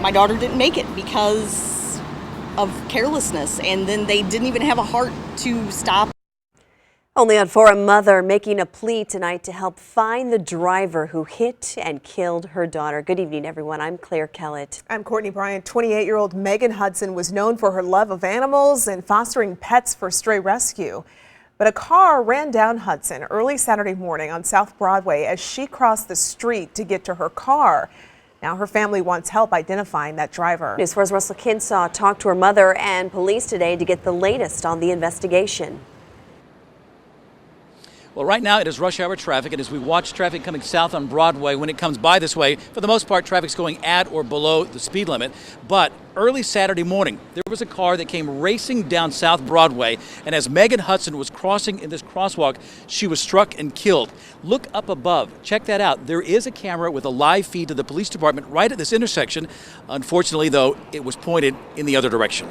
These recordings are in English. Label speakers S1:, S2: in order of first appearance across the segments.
S1: my daughter didn't make it because of carelessness, and then they didn't even have a heart to stop.
S2: Only on 4, a mother making a plea tonight to help find the driver who hit and killed her daughter. Good evening, everyone. I'm Claire Kellett.
S3: I'm Courtney Bryant. 28-year-old Megan Hudson was known for her love of animals and fostering pets for stray rescue. But a car ran down Hudson early Saturday morning on South Broadway as she crossed the street to get to her car. Now her family wants help identifying that driver.
S2: News 4's Russell Kinsaw talked to her mother and police today to get the latest on the investigation.
S4: Well, right now it is rush hour traffic, and as we watch traffic coming south on Broadway, when it comes by this way, for the most part, traffic's going at or below the speed limit. But early Saturday morning, there was a car that came racing down South Broadway, and as Megan Hudson was crossing in this crosswalk, she was struck and killed. Look up above. Check that out. There is a camera with a live feed to the police department right at this intersection. Unfortunately, though, it was pointed in the other direction.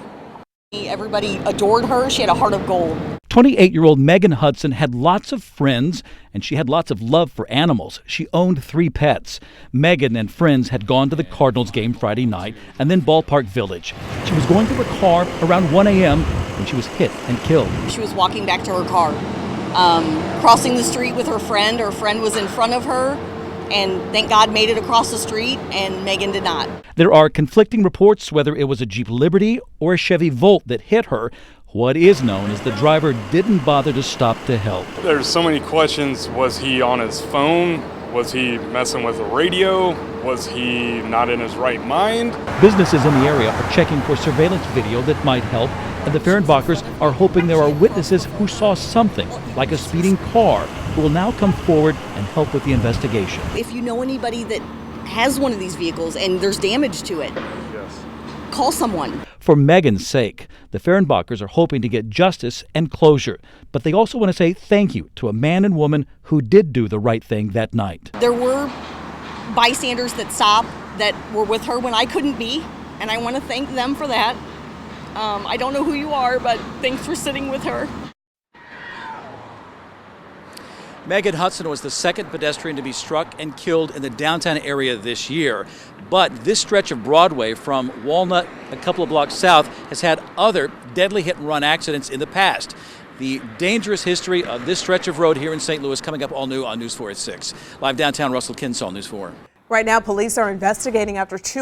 S1: Everybody adored her. She had a heart of gold.
S4: 28-year-old Megan Hudson had lots of friends, and she had lots of love for animals. She owned 3 pets. Megan and friends had gone to the Cardinals game Friday night and then Ballpark Village. She was going to her car around 1 a.m. when she was hit and killed.
S1: She was walking back to her car, crossing the street with her friend. Her friend was in front of her, and thank God made it across the street, and Megan did not.
S4: There are conflicting reports whether it was a Jeep Liberty or a Chevy Volt that hit her. What is known is the driver didn't bother to stop to help.
S5: There's so many questions. Was he on his phone? Was he messing with the radio? Was he not in his right mind?
S4: Businesses in the area are checking for surveillance video that might help, and the Fehrenbachers are hoping there are witnesses who saw something, like a speeding car, who will now come forward and help with the investigation.
S1: If you know anybody that has one of these vehicles and there's damage to it, call someone.
S4: For Megan's sake, the Fehrenbachers are hoping to get justice and closure, but they also want to say thank you to a man and woman who did do the right thing that night.
S1: There were bystanders that stopped, that were with her when I couldn't be, and I want to thank them for that. I don't know who you are, but thanks for sitting with her.
S4: Megan Hudson was the second pedestrian to be struck and killed in the downtown area this year. But this stretch of Broadway from Walnut a couple of blocks south has had other deadly hit-and-run accidents in the past. The dangerous history of this stretch of road here in St. Louis coming up all new on News 4 at 6. Live downtown, Russell Kinsaw, News 4.
S3: Right now, police are investigating after 2